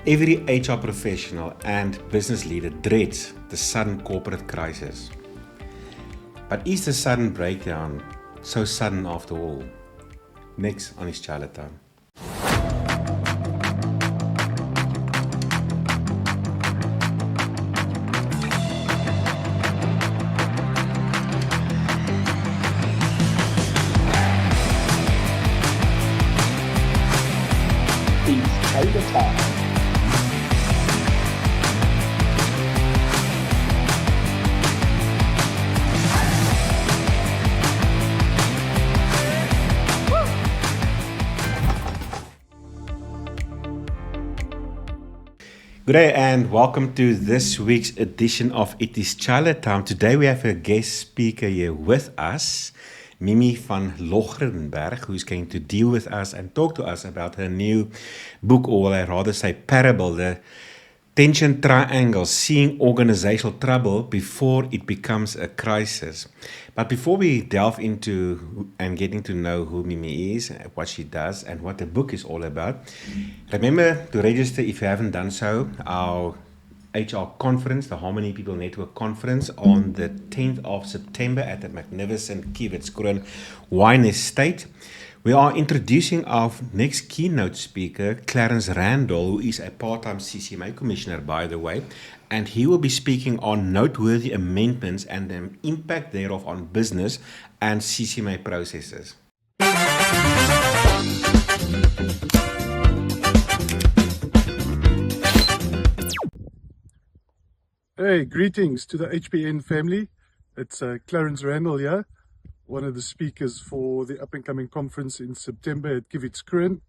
Every HR professional and business leader dreads the sudden corporate crisis. But is the sudden breakdown so sudden after all? Next on his Chaile time. It's Chaile time. Good day and welcome to this week's edition of It is Chaile Time. Today we have a guest speaker here with us, Miemie van Loggenberg, who's going to deal with us and talk to us about her new book, or I rather say parable, the Tension Triangle, Seeing Organizational Trouble Before It Becomes a Crisis. But before we delve into and getting to know who Miemie is, what she does, and what the book is all about, remember to register if you haven't done so, our HR conference, the Harmony People Network conference, on the 10th of September at the magnificent Kiewietskroon Wine Estate. We are introducing our next keynote speaker, Clarence Randall, who is a part-time CCMA commissioner, by the way, and he will be speaking on noteworthy amendments and the impact thereof on business and CCMA processes. Hey, greetings to the HPN family. It's Clarence Randall here, one of the speakers for the up-and-coming conference in September at Kiewietskroon.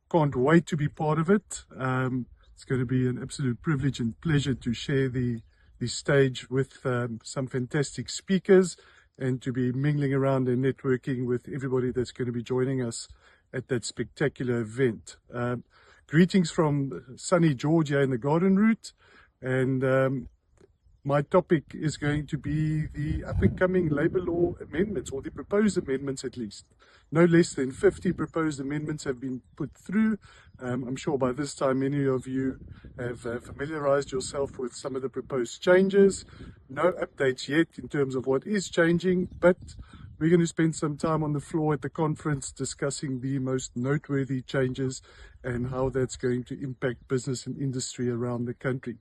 Can't wait to be part of it. It's going to be an absolute privilege and pleasure to share the stage with some fantastic speakers and to be mingling around and networking with everybody that's going to be joining us at that spectacular event. Greetings from sunny Georgia in the Garden Route, and my topic is going to be the up-and-coming labour law amendments, or the proposed amendments at least. No less than 50 proposed amendments have been put through. I'm sure by this time many of you have familiarised yourself with some of the proposed changes. No updates yet in terms of what is changing, but we're going to spend some time on the floor at the conference discussing the most noteworthy changes and how that's going to impact business and industry around the country.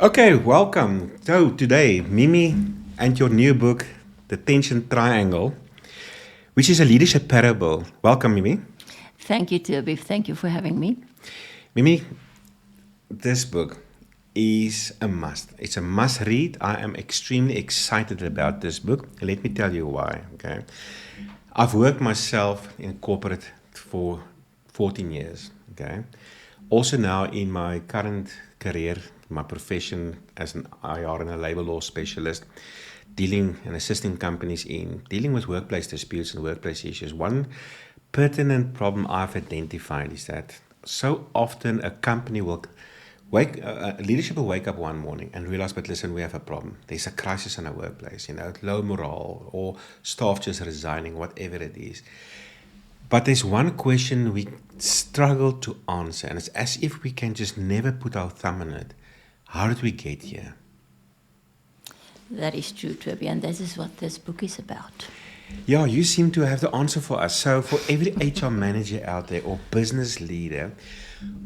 Okay, welcome. So today, Miemie and your new book, The Tension Triangle, which is a leadership parable. Welcome, Miemie. Thank you, Toby. Thank you for having me. Miemie, this book is a must. It's a must read. I am extremely excited about this book. Let me tell you why. Okay, I've worked myself in corporate for 14 years. Okay, also now in my current career, my profession as an IR and a labor law specialist, dealing and assisting companies in dealing with workplace disputes and workplace issues. One pertinent problem I've identified is that so often a company will leadership will wake up one morning and realize, but listen, we have a problem. There's a crisis in our workplace, low morale, or staff just resigning, whatever it is. But there's one question we struggle to answer, and it's as if we can just never put our thumb on it. How did we get here? That is true, Toby, and this is what this book is about. Yeah, you seem to have the answer for us. So for every HR manager out there or business leader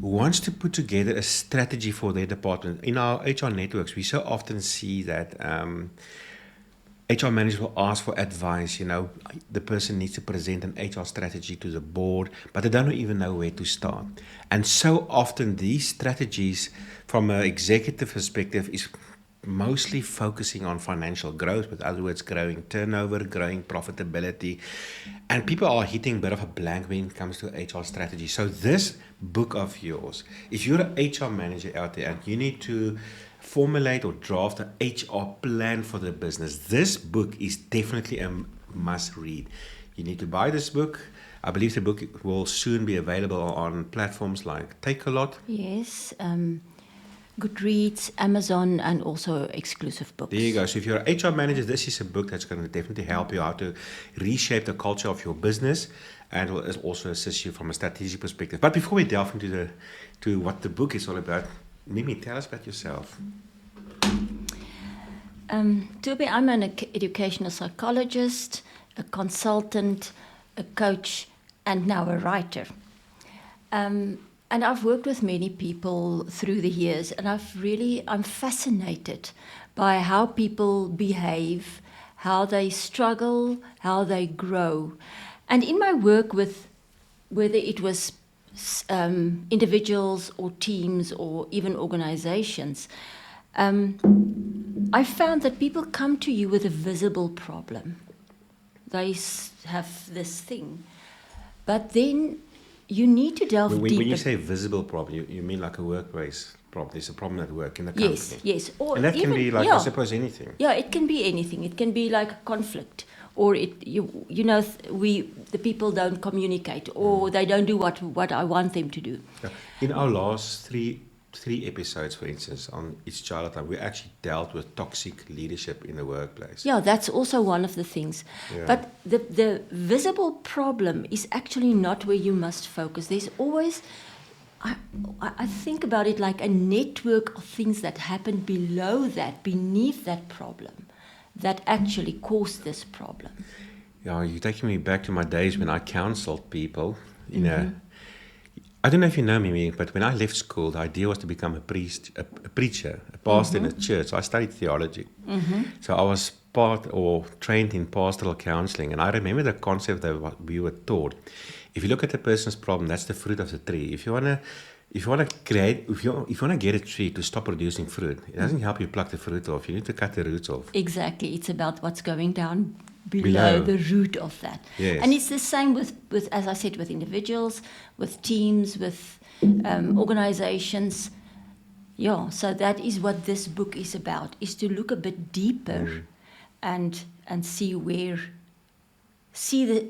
who wants to put together a strategy for their department, in our HR networks, we so often see that HR managers will ask for advice. The person needs to present an HR strategy to the board, but they don't even know where to start. And so often these strategies from an executive perspective is mostly focusing on financial growth, in other words, growing turnover, growing profitability. And people are hitting a bit of a blank when it comes to HR strategy. So this book of yours, if you're an HR manager out there and you need to formulate or draft an HR plan for the business, this book is definitely a must read. You need to buy this book. I believe the book will soon be available on platforms like Takealot. Yes. Goodreads, Amazon, and also exclusive books. There you go. So if you're an HR manager, this is a book that's going to definitely help you how to reshape the culture of your business and will also assist you from a strategic perspective. But before we delve into what the book is all about, Miemie, tell us about yourself. Toby, I'm an educational psychologist, a consultant, a coach, and now a writer. And I've worked with many people through the years, and I'm fascinated by how people behave, how they struggle, how they grow. And in my work with, whether it was individuals or teams or even organizations, I found that people come to you with a visible problem. They have this thing. But then you need to delve deeper. When you say visible problem, you mean like a workplace problem. There's a problem at work in the company. Yes. Or and that even, can be like, I suppose, anything. Yeah, it can be anything. It can be like a conflict, or the people don't communicate, or they don't do what I want them to do. Yeah. In our last three episodes, for instance, on It's Chaile time, we actually dealt with toxic leadership in the workplace. Yeah, that's also one of the things. Yeah. But the visible problem is actually not where you must focus. There's always, I think about it like a network of things that happen below that, beneath that problem, that actually cause this problem. Yeah, you're taking me back to my days when I counseled people. I don't know if you know me, but when I left school, the idea was to become a preacher, a pastor in a church. So I studied theology. So I was trained in pastoral counseling, and I remember the concept that we were taught. If you look at a person's problem, that's the fruit of the tree. If you want to get a tree to stop producing fruit, it doesn't help you pluck the fruit off. You need to cut the roots off. Exactly. It's about what's going down below the root of that. Yes. And it's the same with, as I said, with individuals, with teams, with organizations. Yeah, so that is what this book is about, is to look a bit deeper and see the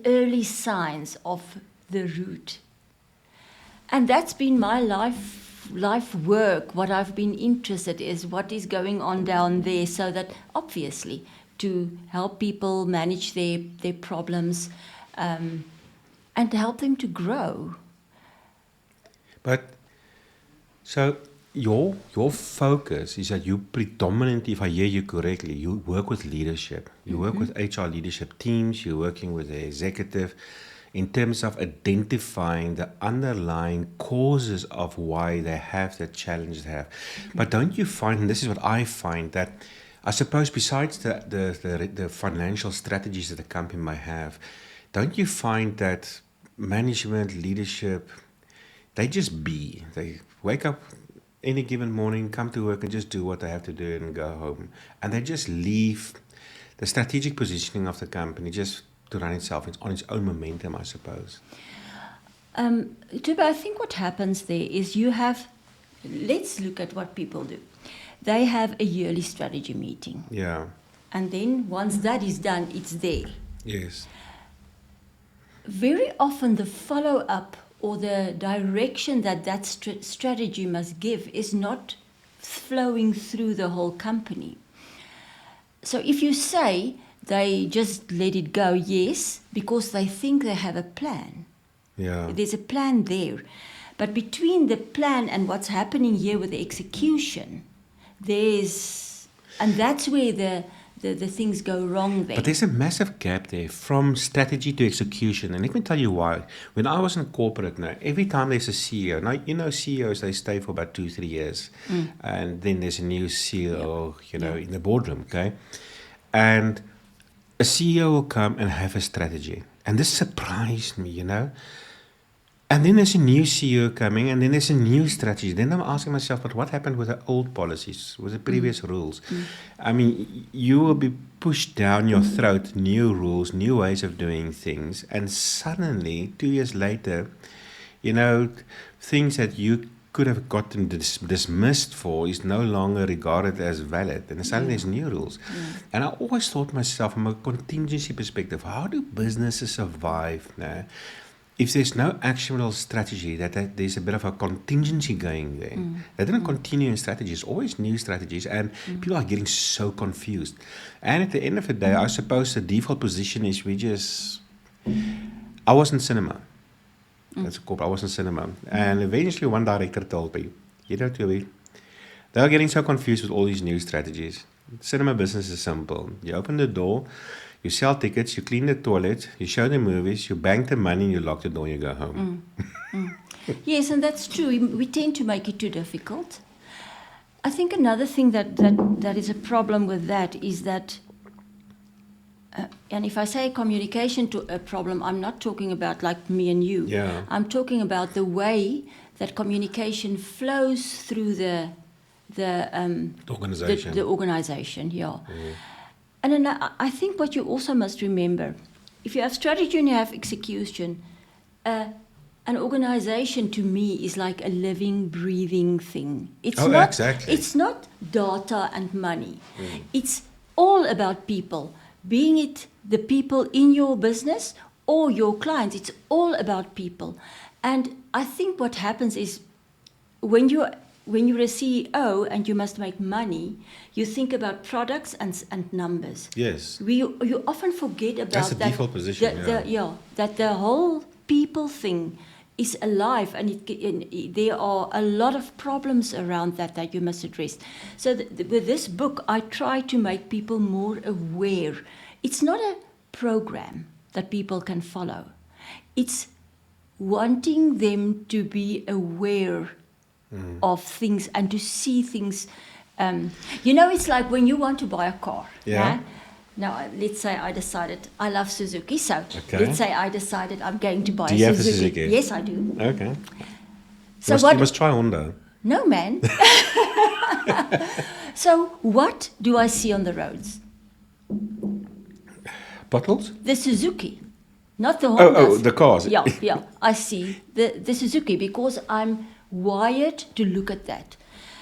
early signs of the root. And that's been my life work. What I've been interested is what is going on down there, so that obviously to help people manage their problems and to help them to grow. But so your focus is that you predominantly, if I hear you correctly, you work with leadership. You work with HR leadership teams. You're working with the executive in terms of identifying the underlying causes of why they have the challenge they have. But don't you find, and this is what I find, that I suppose besides the financial strategies that a company might have, don't you find that management, leadership, they wake up any given morning, come to work and just do what they have to do and go home. And they just leave the strategic positioning of the company just to run itself. It's on its own momentum, I suppose. Tuba, I think what happens there is let's look at what people do. They have a yearly strategy meeting. Yeah. And then once that is done, it's there. Yes. Very often the follow-up or the direction that strategy must give is not flowing through the whole company. So if you say they just let it go, yes, because they think they have a plan. Yeah. There's a plan there. But between the plan and what's happening here with the execution, and that's where the things go wrong there. But there's a massive gap there from strategy to execution. And let me tell you why. When I was in corporate now, every time there's a CEO, now CEOs, they stay for about 2-3 years. And then there's a new CEO, in the boardroom, okay? And a CEO will come and have a strategy. And this surprised me, And then there's a new CEO coming, and then there's a new strategy. Then I'm asking myself, but what happened with the old policies, with the previous rules? I mean, you will be pushed down your throat, new rules, new ways of doing things, and suddenly, 2 years later, things that you could have gotten dismissed for is no longer regarded as valid, and suddenly there's new rules. And I always thought to myself, from a contingency perspective, how do businesses survive now? if there's no actionable strategy, that there's a bit of a contingency going there. They don't continue in strategies, always new strategies, and people are getting so confused. And at the end of the day, I suppose the default position is I was in cinema. That's a corporate. I was in cinema. And eventually one director told me, Toby, they're getting so confused with all these new strategies. Cinema business is simple. You open the door, you sell tickets, you clean the toilet, you show the movies, you bank the money, and you lock the door and you go home. Yes, and that's true. We tend to make it too difficult. I think another thing that is a problem with that is that, and if I say communication to a problem, I'm not talking about like me and you. Yeah. I'm talking about the way that communication flows through the Organization. The organization, yeah. And then I think what you also must remember, if you have strategy and you have execution, an organization to me is like a living, breathing thing. Exactly. It's not data and money. It's all about people, being it the people in your business or your clients. It's all about people. And I think what happens is when you're a CEO and you must make money, you think about products and numbers. Yes. You often forget about That's the that. default position, That the whole people thing is alive, and there are a lot of problems around that you must address. So with this book, I try to make people more aware. It's not a program that people can follow. It's wanting them to be aware of things and to see things. It's like when you want to buy a car. Yeah. Now, let's say I decided I love Suzuki, so Okay. let's say I decided I'm going to buy Do you a have a Suzuki. Suzuki? Yes, I do. Okay. So You must try Honda. No, man. So what do I see on the roads? Bottles? The Suzuki, not the Honda. Oh, the cars. Yeah. I see the Suzuki because I'm wired to look at that.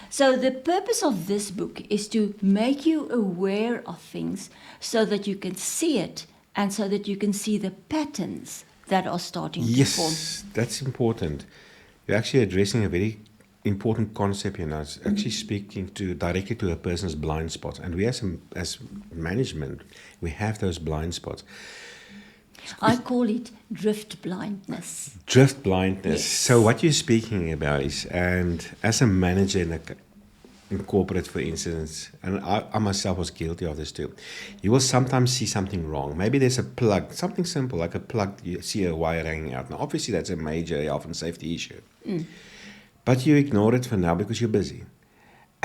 So the purpose of this book is to make you aware of things so that you can see it and so that you can see the patterns that are starting to form. Yes, that's important. You're actually addressing a very important concept here now. It's actually speaking directly to a person's blind spots. And we as management, we have those blind spots. I call it drift blindness. Drift blindness. Yes. So what you're speaking about is, and as a manager in corporate, for instance, and I myself was guilty of this too, you will sometimes see something wrong. Maybe there's a plug, something simple like a plug, you see a wire hanging out. Now, obviously that's a major health and safety issue. But you ignore it for now because you're busy.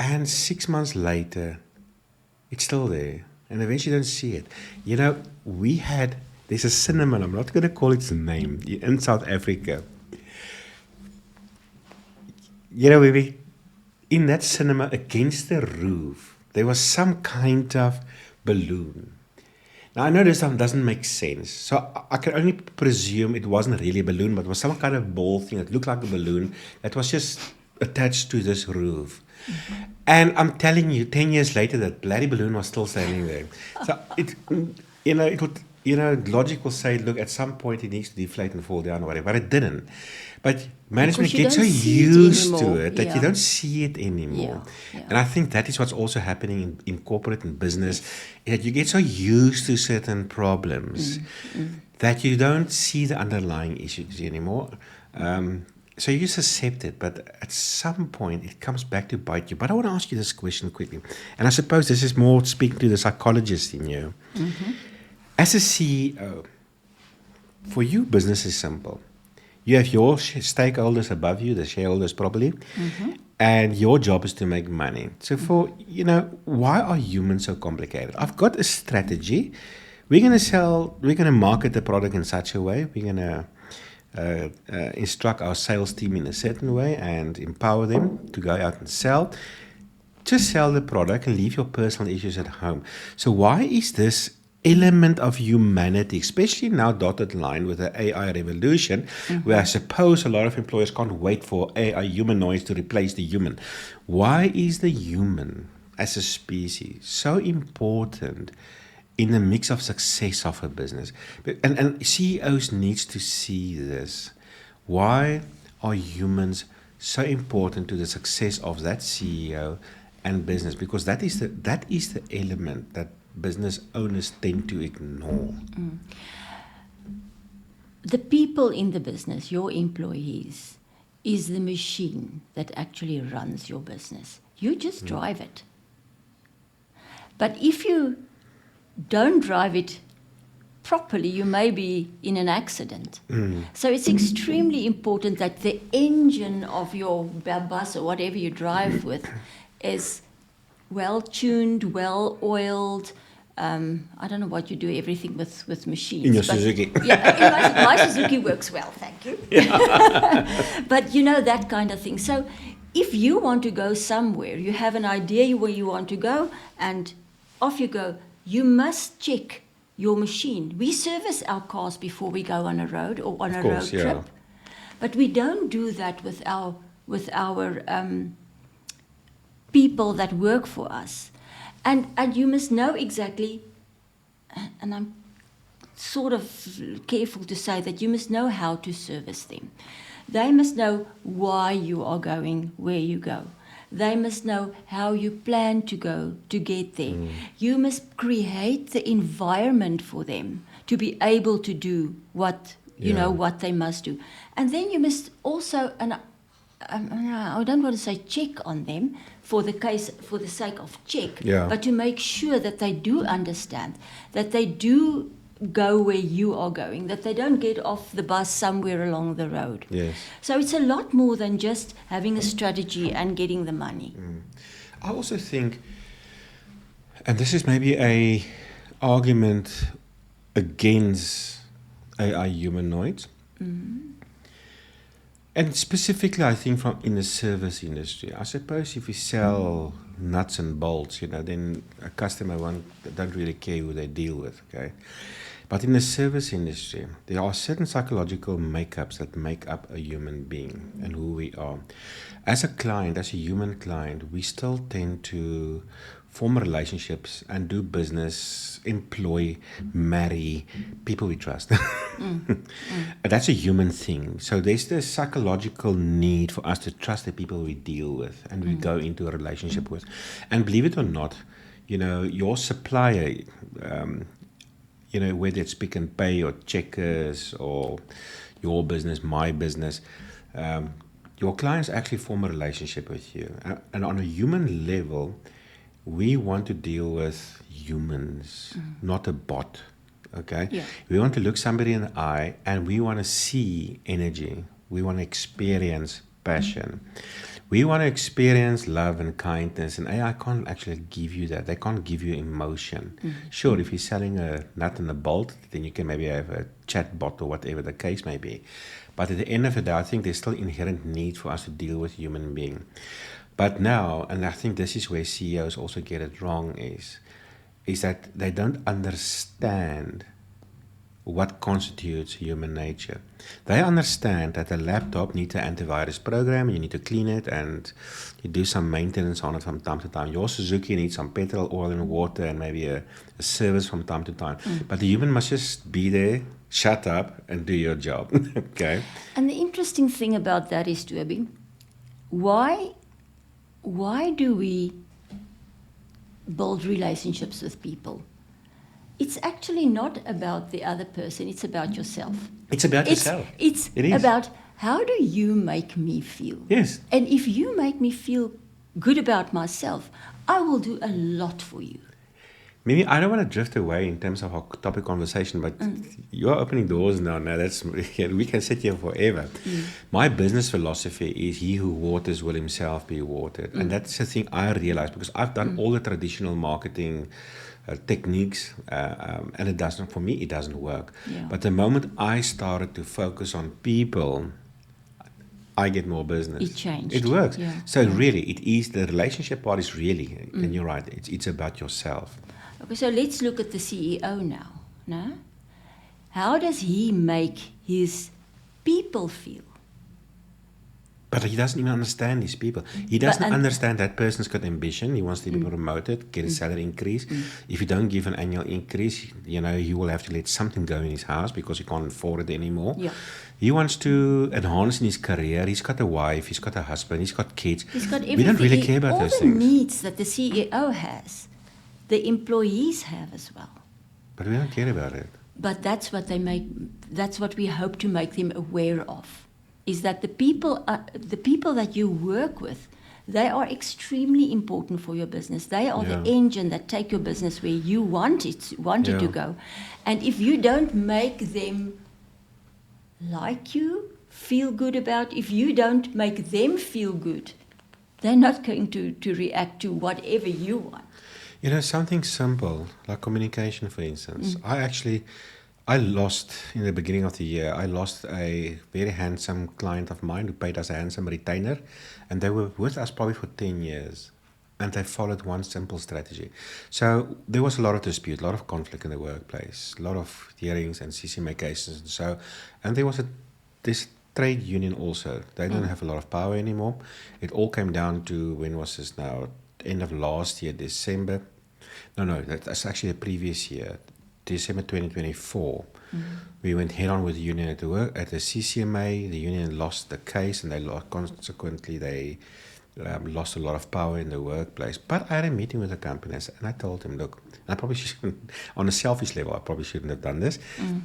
And 6 months later, it's still there. And eventually you don't see it. There's a cinema, I'm not going to call its name, in South Africa. In that cinema, against the roof, there was some kind of balloon. Now, I know this doesn't make sense, so I can only presume it wasn't really a balloon, but it was some kind of ball thing that looked like a balloon that was just attached to this roof. And I'm telling you, 10 years later, that bloody balloon was still standing there. So, logic will say, look, at some point it needs to deflate and fall down or whatever, but it didn't. But management gets so used to it that you don't see it anymore. Yeah. And I think that is what's also happening in corporate and business, that you get so used to certain problems that you don't see the underlying issues anymore. So you just accept it, but at some point it comes back to bite you. But I want to ask you this question quickly. And I suppose this is more speaking to the psychologist in you. As a CEO, for you, business is simple. You have your stakeholders above you, the shareholders probably, and your job is to make money. So why are humans so complicated? I've got a strategy. We're going to market the product in such a way. We're going to instruct our sales team in a certain way and empower them to go out and sell. Just sell the product and leave your personal issues at home. So why is this element of humanity, especially now dotted line with the AI revolution, where I suppose a lot of employers can't wait for AI humanoids to replace the human? Why is the human as a species so important in the mix of success of a business. And CEOs needs to see this. Why are humans so important to the success of that CEO and business? Because that is the element that business owners tend to ignore. The people in the business, your employees, is the machine that actually runs your business. You just drive it. But if you don't drive it properly, you may be in an accident. So it's extremely important that the engine of your bus or whatever you drive with is well tuned, well oiled. I don't know what you do, everything with machines. In your Suzuki. Yeah, my Suzuki works well, thank you. But you know, that kind of thing. So if you want to go somewhere, you have an idea where you want to go, and off you go. You must check your machine. We service our cars before we go on a road or on a road trip. But we don't do that with our people that work for us. And you must know exactly, and I'm sort of careful to say that you must know how to service them. They must know why you are going where you go. They must know how you plan to go to get there. You must create the environment for them to be able to do what what they must do. And then you must also, and I don't want to say check on them for the sake of check, but to make sure that they do understand, that they do go where you are going, that they don't get off the bus somewhere along the road. Yes. So it's a lot more than just having a strategy and getting the money. I also think, and this is maybe a argument against AI humanoids, and specifically I think from in the service industry. I suppose if you sell nuts and bolts, then a customer don't really care who they deal with, okay? But in the service industry, there are certain psychological makeups that make up a human being and who we are. As a client, as a human client, we still tend to form relationships and do business, employ, marry people we trust. That's a human thing. So there's this psychological need for us to trust the people we deal with and we go into a relationship with. And believe it or not, your supplier, whether it's Pick and Pay or Checkers or your business, my business, your clients actually form a relationship with you. And on a human level, we want to deal with humans, not a bot, okay? Yeah. We want to look somebody in the eye and we want to see energy. We want to experience passion. We want to experience love and kindness, and AI can't actually give you that. They can't give you emotion. Sure, if you're selling a nut and a bolt, then you can maybe have a chat bot or whatever the case may be. But at the end of the day, I think there's still inherent need for us to deal with human being. But now, and I think this is where CEOs also get it wrong, is that they don't understand what constitutes human nature. They understand that a laptop needs an antivirus program, you need to clean it and you do some maintenance on it from time to time. Your Suzuki needs some petrol, oil and water and maybe a service from time to time. But the human must just be there, shut up and do your job. Okay. And the interesting thing about that is, Toby, why do we build relationships with people? It's actually not about the other person, it's about yourself. It's about yourself. It's about how do you make me feel? Yes. And if you make me feel good about myself, I will do a lot for you. Maybe I don't want to drift away in terms of our topic conversation, but you're opening doors now. We can sit here forever. My business philosophy is he who waters will himself be watered. And that's the thing I realized because I've done all the traditional marketing techniques, and it doesn't, for me, it doesn't work. Yeah. But the moment I started to focus on people, I get more business. It changed. It works. Yeah. So really, it is, the relationship part is really, and you're right, it's about yourself. Okay, so let's look at the CEO now. No? How does he make his people feel? But he doesn't even understand these people. He doesn't and- understand that person's got ambition. He wants to be promoted, get a salary increase. If you don't give an annual increase, he will have to let something go in his house because he can't afford it anymore. Yeah. He wants to enhance in his career. He's got a wife, he's got a husband, he's got kids. He's got everything. We don't really care about all those the things. needs that the CEO has, the employees have as well. But we don't care about it. But that's what we hope to make them aware of, is that the people that you work with, they are extremely important for your business. They are the engine that take your business where you want it to go. And if you don't make them like you, feel good about, if you don't make them feel good, they're not going to react to whatever you want. Something simple, like communication, for instance. I lost, in the beginning of the year, a very handsome client of mine who paid us a handsome retainer, and they were with us probably for 10 years, and they followed one simple strategy. So there was a lot of dispute, a lot of conflict in the workplace, a lot of hearings and CCMA cases, and there was this trade union also. They don't have a lot of power anymore. It all came down to, when was this now? End of last year, December. No, that's actually the previous year, December 2024. We went head on with the union at the CCMA. The union lost the case, and consequently they lost a lot of power in the workplace. But I had a meeting with the company, and I told them, look, I probably shouldn't, on a selfish level, I probably shouldn't have done this,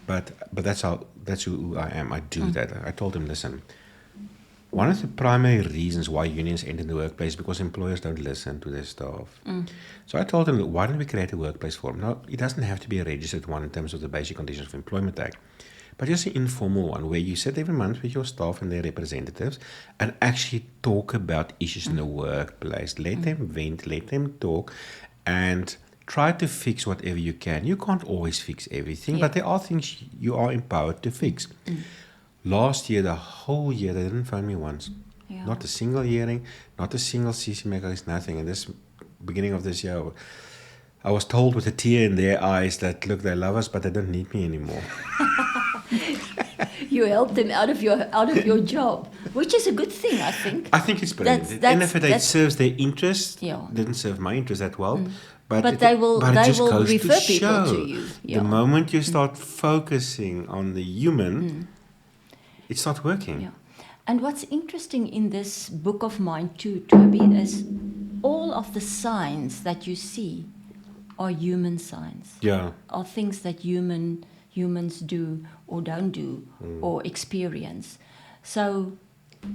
but that's who I am. I do that. I told them, listen, one of the primary reasons why unions enter the workplace is because employers don't listen to their staff. So I told them, why don't we create a workplace forum? Now, it doesn't have to be a registered one in terms of the Basic Conditions of Employment Act, but just an informal one where you sit every month with your staff and their representatives and actually talk about issues in the workplace. Let them vent, let them talk, and try to fix whatever you can. You can't always fix everything, but there are things you are empowered to fix. Last year, the whole year, they didn't phone me once. Yeah. Not a single hearing, not a single CCMA case, nothing. And this beginning of this year, I was told with a tear in their eyes that, look, they love us, but they don't need me anymore. You helped them out of your job, which is a good thing, I think. I think it's brilliant. And if it serves their interest, didn't serve my interest that well. But they will it just goes refer to people show to you. Yeah. The moment you start focusing on the human, it starts working. Yeah. And what's interesting in this book of mine too, Toby, is all of the signs that you see are human signs. Yeah. Are things that humans do or don't do or experience. So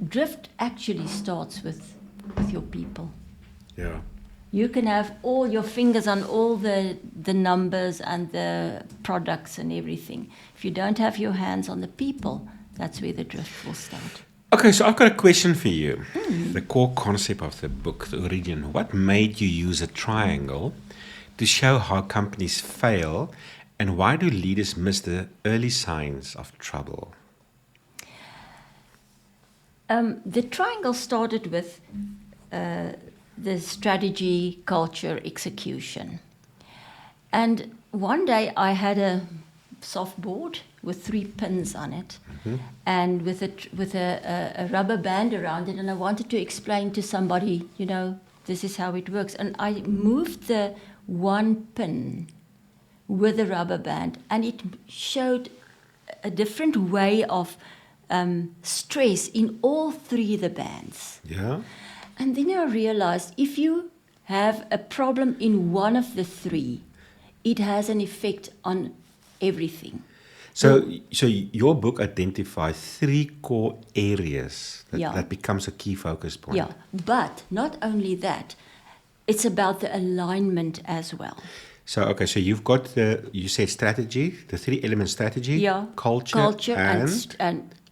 drift actually starts with your people. Yeah. You can have all your fingers on all the numbers and the products and everything. If you don't have your hands on the people, that's where the drift will start. Okay, so I've got a question for you. The core concept of the book, the origin. What made you use a triangle to show how companies fail, and why do leaders miss the early signs of trouble? The triangle started with the strategy, culture, execution. And one day I had a soft board with 3 pins on it, and with a rubber band around it, and I wanted to explain to somebody, this is how it works. And I moved the 1 pin with the rubber band, and it showed a different way of stress in all 3 of the bands. Yeah. And then I realized if you have a problem in one of the 3, it has an effect on everything. So your book identifies 3 core areas that becomes a key focus point. Yeah, but not only that, it's about the alignment as well. So you've got you said strategy, the 3 elements: strategy, culture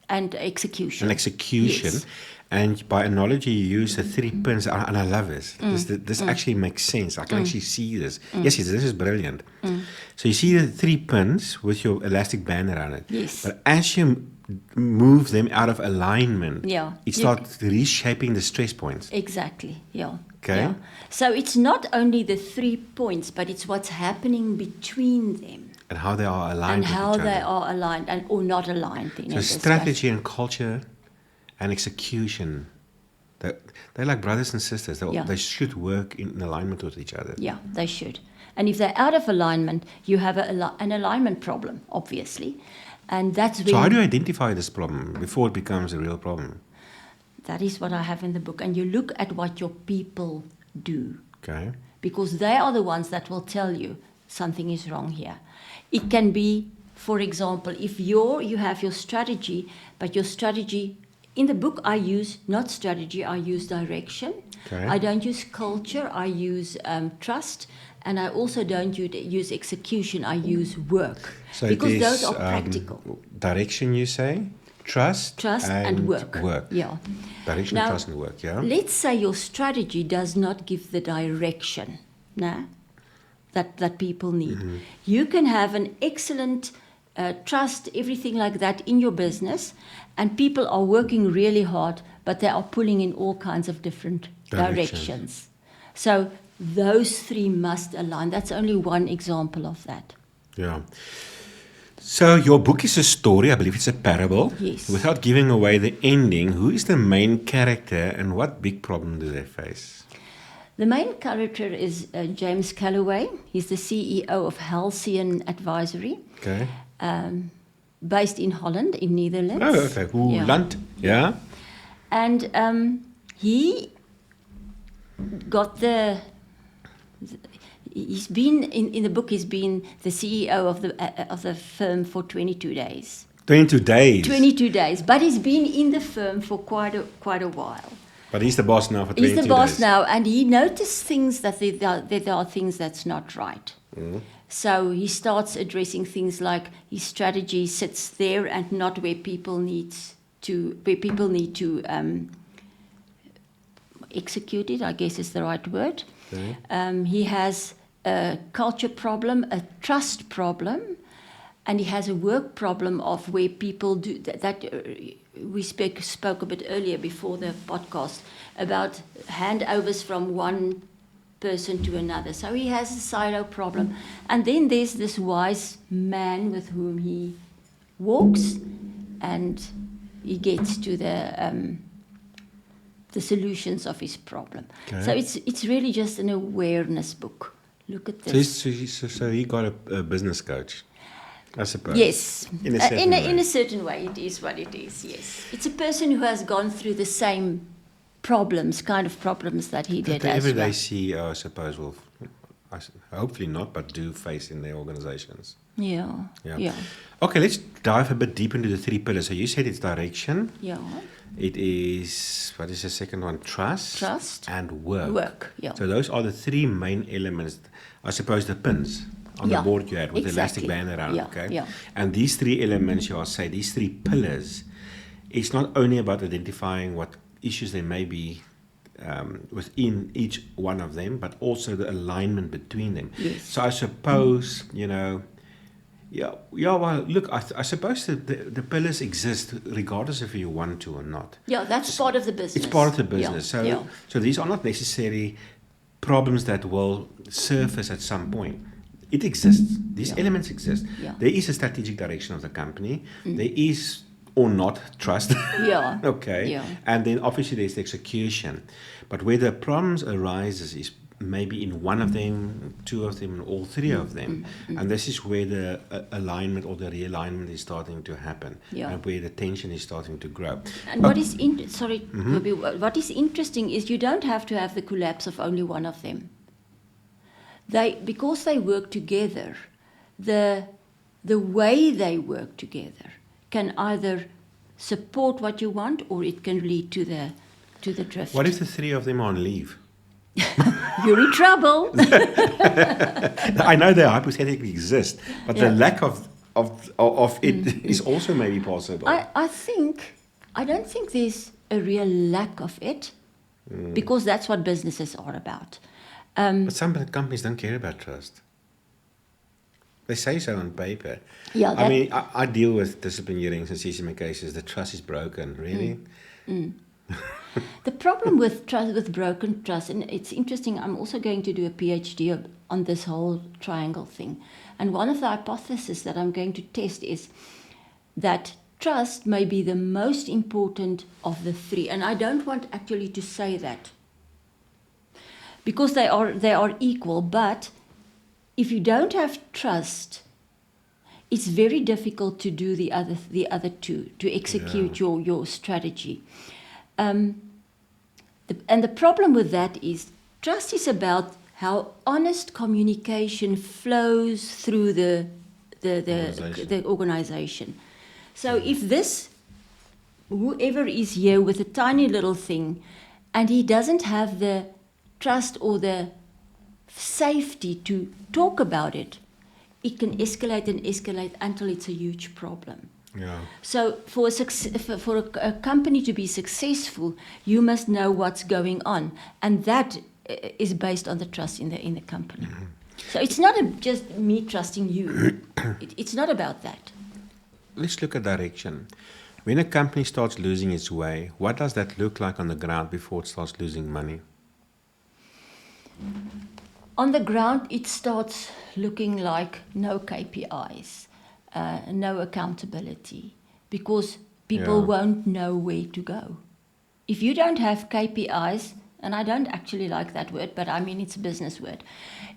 and execution. And execution. Yes. And by analogy, you use the 3 pins, and I love this. This actually makes sense. I can actually see this. Yes, this is brilliant. So you see the 3 pins with your elastic band around it. Yes. But as you move them out of alignment, it starts reshaping the stress points. Exactly, yeah. Okay. Yeah. So it's not only the 3 points, but it's what's happening between them. And how they are aligned And with how each they other. are aligned or not aligned. So strategy and culture and execution. They're like brothers and sisters. They should work in alignment with each other. Yeah, they should. And if they're out of alignment, you have an alignment problem, obviously. And that's when... So how do you identify this problem before it becomes a real problem? That is what I have in the book. And you look at what your people do. Okay. Because they are the ones that will tell you something is wrong here. It can be, for example, if you have your strategy, but your strategy... In the book, I use not strategy, I use direction. Okay. I don't use culture, I use trust. And I also don't use execution, I use work. So because it is, those are practical. Direction, you say? Trust and work. Yeah. Direction, now, trust, and work, yeah? Let's say your strategy does not give the direction that people need. Mm-hmm. You can have an excellent trust, everything like that in your business, and people are working really hard, but they are pulling in all kinds of different directions. So those three must align. That's only one example of that. Yeah. So your book is a story, I believe it's a parable. Yes. Without giving away the ending, who is the main character and what big problem do they face? The main character is James Calloway. He's the CEO of Halcyon Advisory. Okay. Based in Holland, in Netherlands. Oh, okay. Holland, yeah. And he got he's been in the book. He's been the CEO of the firm for 22 days. 22 days. 22 days, but he's been in the firm for quite a while. But he's the boss now for 22 days. He's the boss now, and he noticed things that there are things that's not right. Mm. So he starts addressing things like his strategy sits there and not where people need to execute it, I guess is the right word. Okay. He has a culture problem, a trust problem, and he has a work problem of where people do that. We spoke a bit earlier before the podcast about handovers from one person to another. So he has a silo problem. And then there's this wise man with whom he walks, and he gets to the solutions of his problem. Okay. So it's really just an awareness book. Look at this. So he got a business coach, I suppose. Yes. In a certain way, it is what it is, yes. It's a person who has gone through the same problems that he did the as everyday well. CEO, I suppose, will hopefully not, but do face in their organizations. Yeah. Okay, let's dive a bit deep into the three pillars. So you said it's direction. Yeah. It is, what is the second one? Trust. And work. Yeah. So those are the three main elements, I suppose, the pins on the board you had with the elastic band around, okay? Yeah. And these three elements, you are saying, these three pillars, it's not only about identifying what issues there may be within each one of them, but also the alignment between them. Yes. So I suppose, well, look, I suppose the pillars exist regardless if you want to or not. Yeah, that's part of the business. It's part of the business. So these are not necessarily problems that will surface at some point. It exists. These elements exist. Yeah. There is a strategic direction of the company. There is or not trust. Yeah. Okay. Yeah. And then obviously there's the execution. But where the problems arises is maybe in one of them, two of them, or all three of them. And this is where the alignment or the realignment is starting to happen. Yeah. And where the tension is starting to grow. And what is what is interesting is you don't have to have the collapse of only one of them. Because they work together, the way they work together can either support what you want or it can lead to the drift. What if the three of them are on leave? You're in trouble. I know they hypothetically exist, but the lack of it is also maybe possible. I don't think there's a real lack of it, because that's what businesses are about. But some companies don't care about trust. They say so on paper. Yeah, I mean, I deal with discipline hearings and CCMA cases. The trust is broken, really. The problem with broken trust, and it's interesting, I'm also going to do a PhD on this whole triangle thing. And one of the hypotheses that I'm going to test is that trust may be the most important of the three. And I don't want actually to say that, because they are equal. But if you don't have trust, it's very difficult to do the other two, to execute your strategy. And the problem with that is trust is about how honest communication flows through the organization. So if whoever is here with a tiny little thing, and he doesn't have the trust or the safety to talk about it, it can escalate and escalate until it's a huge problem. Yeah. So for a company to be successful, you must know what's going on, and that is based on the trust in the company. Mm-hmm. So it's not just me trusting you. It's not about that. Let's look at direction. When a company starts losing its way, what does that look like on the ground before it starts losing money? On the ground, it starts looking like no KPIs, no accountability, because people won't know where to go. If you don't have KPIs, and I don't actually like that word, but I mean it's a business word.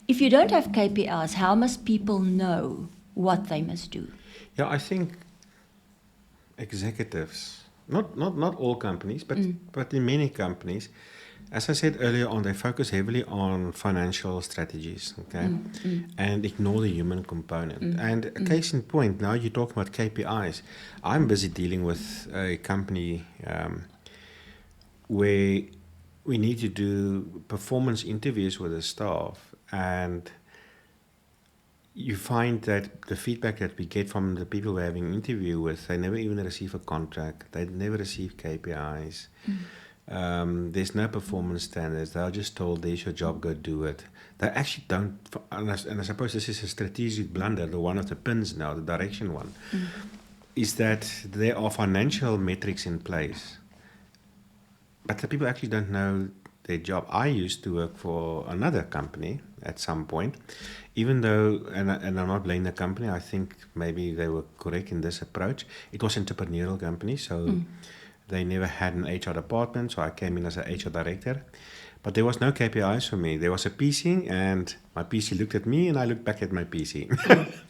If you don't have KPIs, how must people know what they must do? Yeah, I think executives, not all companies, but in many companies, as I said earlier on, they focus heavily on financial strategies, okay, and ignore the human component. And a case in point, now you're talking about KPIs. I'm busy dealing with a company where we need to do performance interviews with the staff, and you find that the feedback that we get from the people we're having an interview with, they never even receive a contract, they never receive KPIs. There's no performance standards. They're just told, there's your job, go do it. They actually don't, and I suppose this is a strategic blunder, the one of the pins now, the direction one, is that there are financial metrics in place, but the people actually don't know their job. I used to work for another company at some point, even though, and I'm not blaming the company, I think maybe they were correct in this approach. It was an entrepreneurial company, so they never had an HR department, so I came in as an HR director. But there was no KPIs for me. There was a PC, and my PC looked at me, and I looked back at my PC.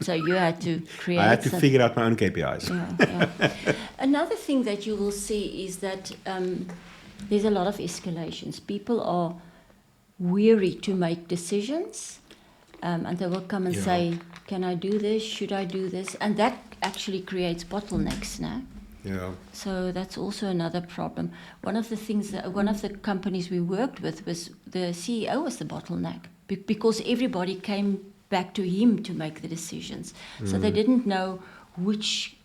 So you had to create... I had to figure out my own KPIs. Yeah. Another thing that you will see is that there's a lot of escalations. People are weary to make decisions, and they will come and say, can I do this? Should I do this? And that actually creates bottlenecks now. Yeah. So that's also another problem. One of the companies we worked with was the CEO was the bottleneck, because everybody came back to him to make the decisions. So they didn't know which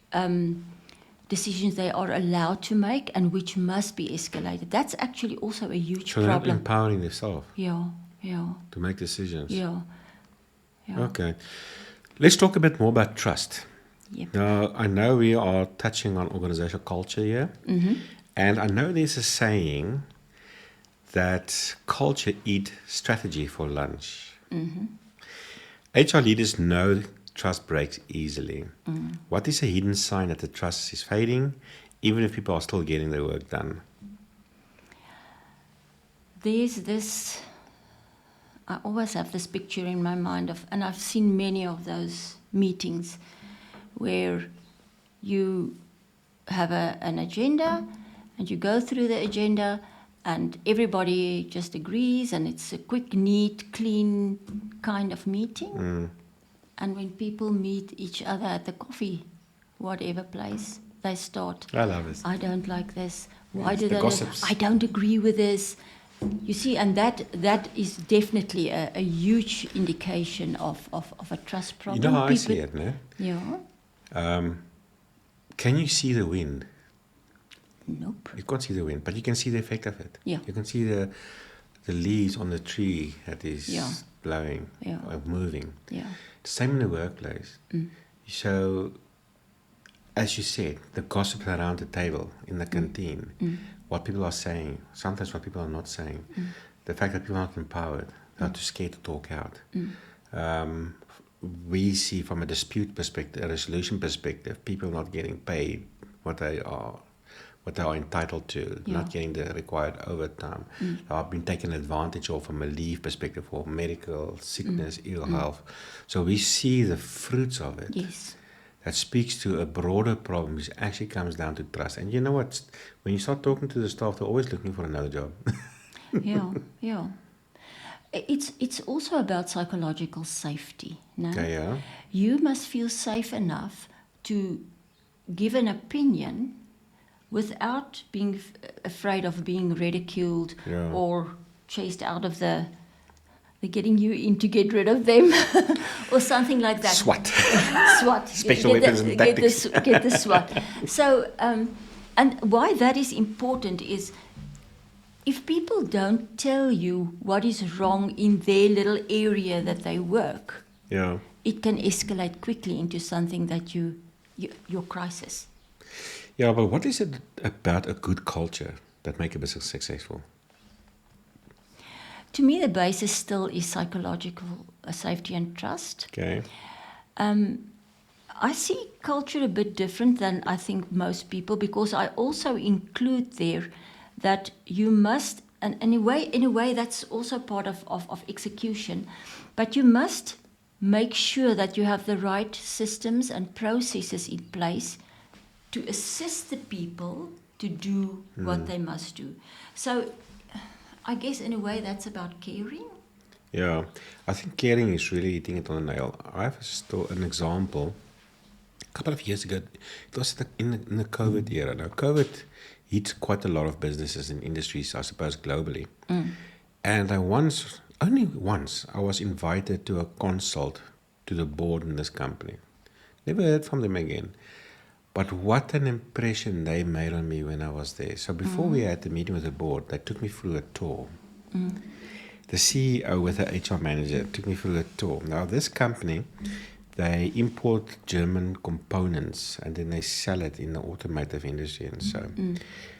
decisions they are allowed to make and which must be escalated. That's actually also a huge So they're not problem. empowering themselves Yeah. to make decisions. Yeah. Okay. Let's talk a bit more about trust. Yep. Now, I know we are touching on organizational culture here, and I know there's a saying that culture eat strategy for lunch. HR leaders know trust breaks easily. What is a hidden sign that the trust is fading, even if people are still getting their work done? There's this, I always have this picture in my mind of, and I've seen many of those meetings where you have an agenda and you go through the agenda and everybody just agrees and it's a quick, neat, clean kind of meeting. And when people meet each other at the coffee, whatever place, they start, I love it. I don't like this. Why It's do the they? gossips. I don't agree with this. You see, and that is definitely a huge indication of a trust problem. You know how I see it, no? Yeah. Can you see the wind? Nope. You can't see the wind, but you can see the effect of it. Yeah. You can see the leaves on the tree that is Yeah. blowing Yeah. or moving. Yeah. Same in the workplace. So, as you said, the gossip around the table in the canteen, what people are saying, sometimes what people are not saying, the fact that people are not empowered, they are too scared to talk out. We see from a dispute perspective, a resolution perspective, people not getting paid what they are entitled to, not getting the required overtime. I've been taken advantage of from a leave perspective for medical sickness, ill health. So we see the fruits of it. Yes. That speaks to a broader problem, which actually comes down to trust. And you know what? When you start talking to the staff, they're always looking for another job. Yeah. It's also about psychological safety. No? Yeah. You must feel safe enough to give an opinion without being afraid of being ridiculed or chased out of they're getting you in to get rid of them or something like that. SWAT. SWAT. Special weapons and tactics. Get the SWAT. So, and why that is important is if people don't tell you what is wrong in their little area that they work, it can escalate quickly into something that your crisis. Yeah, but what is it about a good culture that make a business successful? To me, the basis still is psychological safety and trust. Okay. I see culture a bit different than I think most people, because I also include there that you must, and in a way that's also part of execution, but you must make sure that you have the right systems and processes in place to assist the people to do what they must do. So I guess in a way that's about caring. Yeah, I think caring is really hitting it on the nail. I have an example. A couple of years ago, it was in the COVID era. Now, COVID hit quite a lot of businesses and industries, I suppose, globally. And only once, I was invited to a consult to the board in this company. Never heard from them again. But what an impression they made on me when I was there. So before we had the meeting with the board, they took me through a tour. The CEO with the HR manager took me through a tour. Now, this company, they import German components and then they sell it in the automotive industry and so.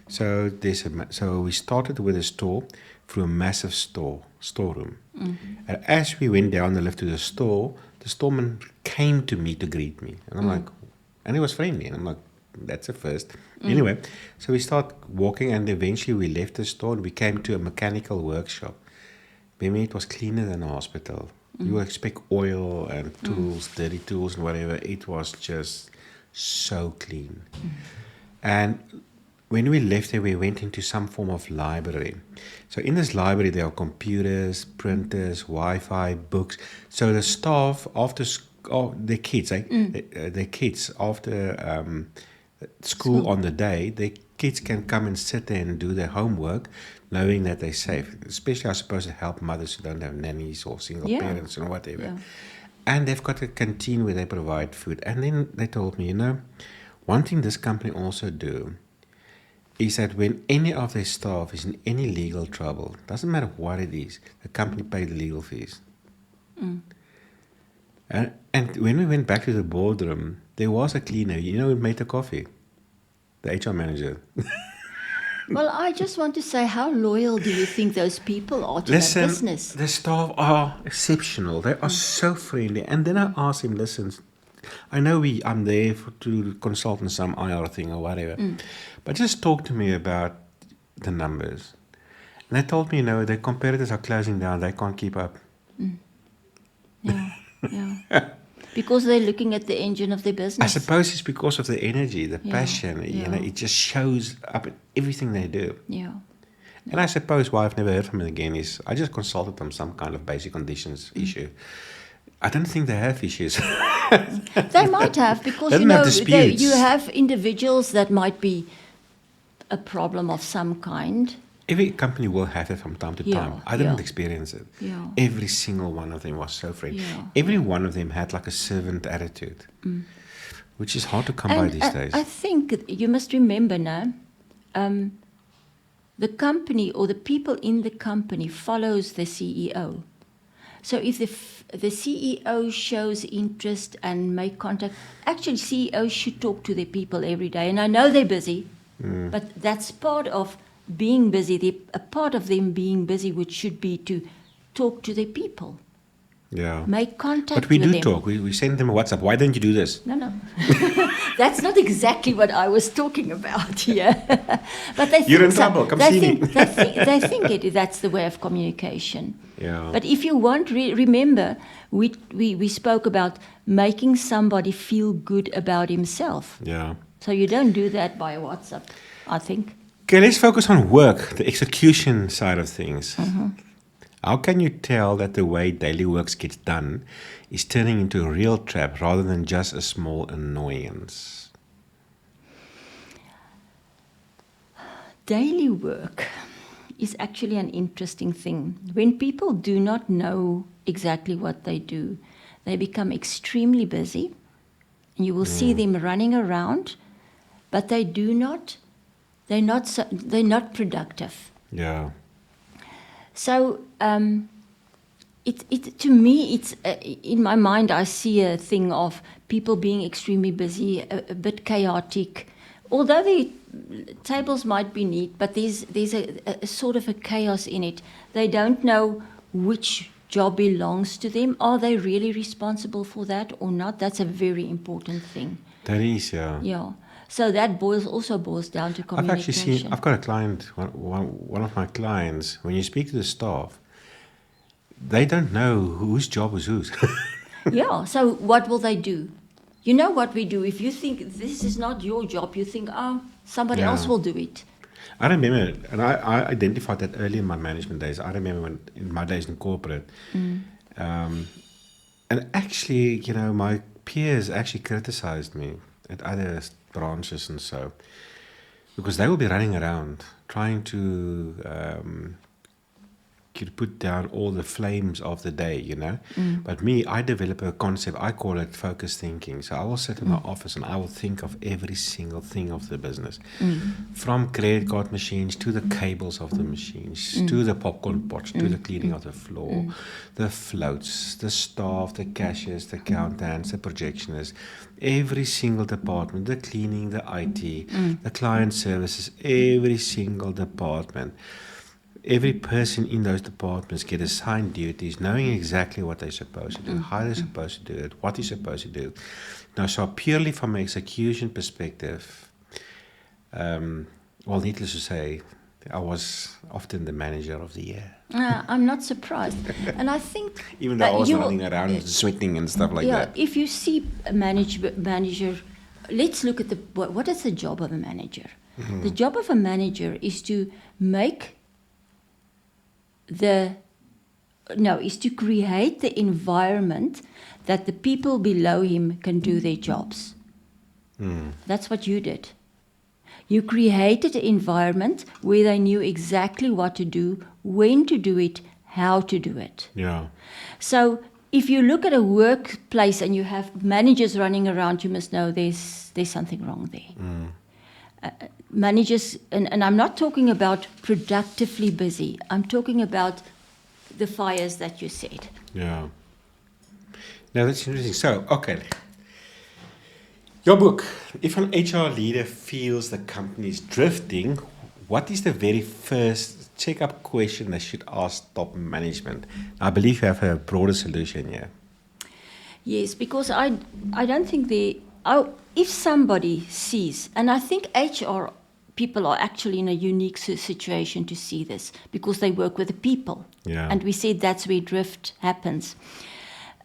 So we started with a store through a massive storeroom. And as we went down the lift to the storeman came to me to greet me. And I'm like, and he was friendly. And I'm like, that's a first. Anyway, so we start walking and eventually we left the store and we came to a mechanical workshop. Maybe it was cleaner than a hospital. You would expect oil and tools, dirty tools and whatever. It was just so clean. And when we left there, we went into some form of library. So in this library, there are computers, printers, Wi-Fi, books. So the staff after the kids, the kids after school on the day, the kids can come and sit there and do their homework, knowing that they're safe. Especially, I suppose, to help mothers who don't have nannies or single parents or whatever. Yeah. And they've got a canteen where they provide food. And then they told me, one thing this company also do is that when any of their staff is in any legal trouble, doesn't matter what it is, the company pays the legal fees. And when we went back to the boardroom, there was a cleaner, who made the coffee, the HR manager. Well, I just want to say, how loyal do you think those people are to that business? The staff are exceptional. They are so friendly. And then I asked him, listen, I know I'm there to consult on some IR thing or whatever, but just talk to me about the numbers. And they told me, their competitors are closing down. They can't keep up. Yeah. Because they're looking at the engine of their business. I suppose it's because of the energy, the passion. It just shows up in everything they do. Yeah. And I suppose why I've never heard from them again is I just consulted them some kind of basic conditions issue. I don't think they have issues. They might have, because you have individuals that might be a problem of some kind. Every company will have it from time to time. I didn't experience it. Yeah. Every single one of them was so friendly. Yeah. Every one of them had like a servant attitude, which is hard to come by these days. I think you must remember now, the company or the people in the company follows the CEO. So if the CEO shows interest and make contact, actually CEOs should talk to their people every day. And I know they're busy, but that's part of being busy. A part of them being busy, which should be to talk to their people. Yeah. Make contact But we with do them. talk. We send them a WhatsApp. Why don't you do this? No. That's not exactly what I was talking about here. But they You're think in trouble. Come they see think, me. they think that's the way of communication. Yeah. But if you want, remember, we spoke about making somebody feel good about himself. Yeah. So you don't do that by WhatsApp, I think. Okay, let's focus on work, the execution side of things. How can you tell that the way daily work gets done is turning into a real trap rather than just a small annoyance? Daily work is actually an interesting thing. When people do not know exactly what they do, they become extremely busy. And you will see them running around, but they're not productive. Yeah. So to me, it's in my mind, I see a thing of people being extremely busy, a bit chaotic. Although the tables might be neat, but there's a sort of a chaos in it. They don't know which job belongs to them. Are they really responsible for that or not? That's a very important thing. That is, yeah. Yeah. So that also boils down to I've communication. actually seen, I've got a client, one of my clients, when you speak to the staff, they don't know whose job is whose. Yeah, so what will they do? You know what we do? If you think this is not your job, you think, somebody Yeah. else will do it. I remember, and I identified that early in my management days. I remember when in my days in corporate. And actually, my peers actually criticized me at other branches and so, because they will be running around trying to put down all the flames of the day, But me, I develop a concept, I call it focused thinking. So I will sit in my office and I will think of every single thing of the business. From credit card machines to the cables of the machines, to the popcorn pots, to the cleaning of the floor, the floats, the staff, the cashiers, the accountants, the projectionists, every single department, the cleaning, the IT, the client services, every single department. Every person in those departments get assigned duties, knowing exactly what they're supposed to do, how they're supposed to do it, what they're supposed to do. Now, so purely from an execution perspective, needless to say, I was often the manager of the year. I'm not surprised. And I think... Even though I was running around and sweating and stuff like that. If you see a manager, let's look at what is the job of a manager? The job of a manager is to make... is to create the environment that the people below him can do their jobs. That's what you did. You created an environment where they knew exactly what to do, when to do it, how to do it. Yeah. So if you look at a workplace and you have managers running around, you must know there's something wrong there. Managers, and I'm not talking about productively busy. I'm talking about the fires that you said. Yeah. Now that's interesting. So, okay. Your book, if an HR leader feels the company is drifting, what is the very first check-up question they should ask top management? I believe you have a broader solution here. Yes, because I don't think if somebody sees, and I think HR people are actually in a unique situation to see this because they work with the people. Yeah. And we said that's where drift happens.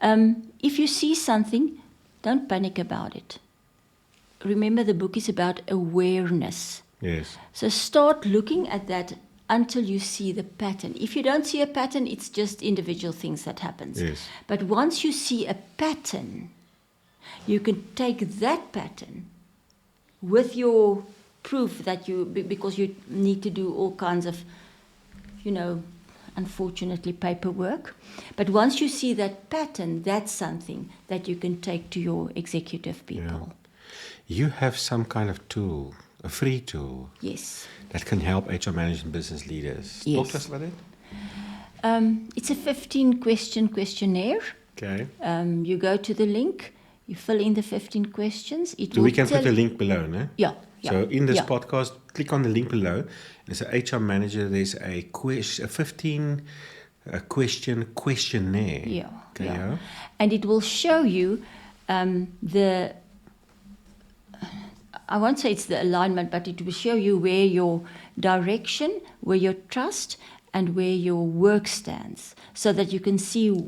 If you see something, don't panic about it. Remember, the book is about awareness. Yes. So start looking at that until you see the pattern. If you don't see a pattern, it's just individual things that happens. Yes. But once you see a pattern, you can take that pattern with your proof that because you need to do all kinds of, unfortunately, paperwork. But once you see that pattern, that's something that you can take to your executive people. Yeah. You have some kind of tool, a free tool. Yes. That can help HR managers and business leaders. Yes. Talk to us about it. It's a 15-question questionnaire. Okay. You go to the link, you fill in the 15 questions. We can put a link below, no? Yeah. So in this podcast, click on the link below. There's an HR manager. There's a quiz, a 15 a questionnaire. Yeah, Okay, yeah. yeah. And it will show you I won't say it's the alignment, but it will show you where your direction, where your trust, and where your work stands, so that you can see, Where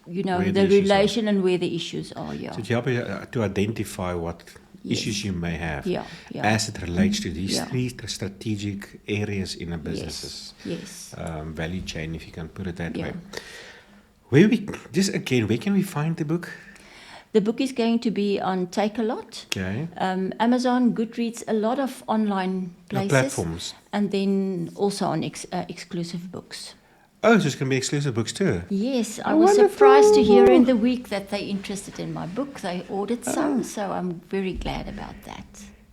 the the issues are. relation and where the issues are. Yeah. So to help you to identify what Yes. issues you may have Yeah, yeah. as it relates to these Yeah. three strategic areas in a business's Yes. value chain, if you can put it that Yeah. way. Where can we find the book? The book is going to be on Take a Lot, Okay. Amazon, Goodreads, a lot of online places, Platforms. and then also on exclusive books. Oh, so it's going to be exclusive books too. Yes, I was surprised to hear in the week that they're interested in my book. They ordered some, so I'm very glad about that.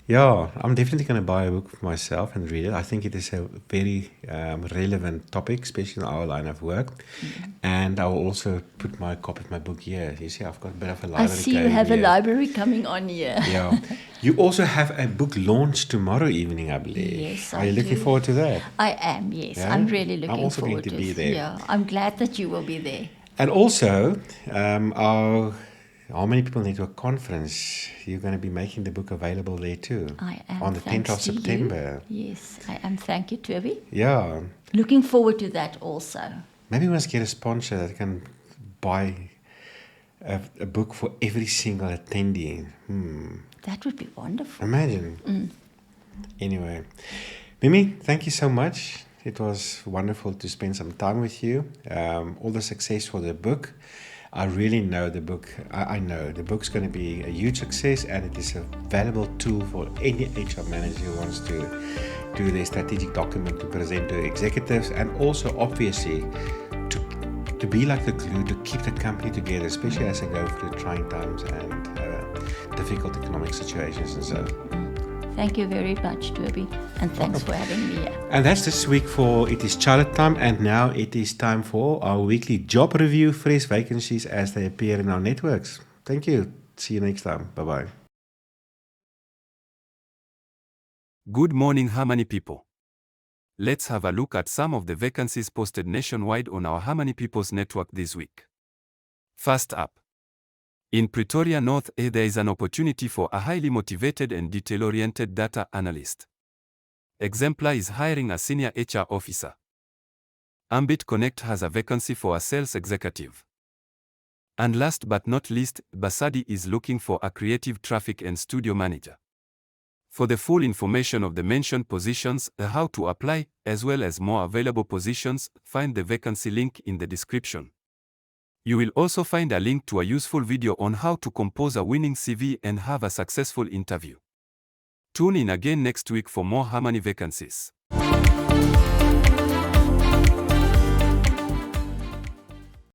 Yeah, I'm definitely going to buy a book for myself and read it. I think it is a very relevant topic, especially in our line of work. And I will also put my copy of my book here. You see, I've got a bit of a I library. see you going have a here. library coming on here. Yeah. You also have a book launch tomorrow evening, I believe. Yes, Are you I looking do. forward to that? I am, yes. Yeah? I'm really looking I'm also going forward to be there. Yeah, I'm glad that you will be there. And also, our Harmony People Network conference, you're going to be making the book available there too. I am. On the 10th of thanks to you. September. Yes, I am. Thank you, Toby. Yeah. Looking forward to that also. Maybe we must get a sponsor that can buy a book for every single attendee. That would be wonderful. Imagine. Anyway, Mimi, thank you so much. It was wonderful to spend some time with you. All the success for the book. I really know the book. I know the book's going to be a huge success, and it is a valuable tool for any HR manager who wants to do their strategic document to present to executives, and also obviously to be like the glue to keep the company together, especially as they go through trying times and difficult economic situations and so. Thank you very much, Toby, and thanks for having me here. And that's this week for It Is Chaile time, and now it is time for our weekly job review, fresh vacancies as they appear in our networks. Thank you. See you next time. Bye-bye. Good morning, Harmony people. Let's have a look at some of the vacancies posted nationwide on our Harmony People's network this week. First up. In Pretoria North A, there is an opportunity for a highly motivated and detail-oriented data analyst. Exemplar is hiring a senior HR officer. Ambit Connect has a vacancy for a sales executive. And last but not least, Basadi is looking for a creative traffic and studio manager. For the full information of the mentioned positions, how to apply, as well as more available positions, find the vacancy link in the description. You will also find a link to a useful video on how to compose a winning CV and have a successful interview. Tune in again next week for more Harmony vacancies.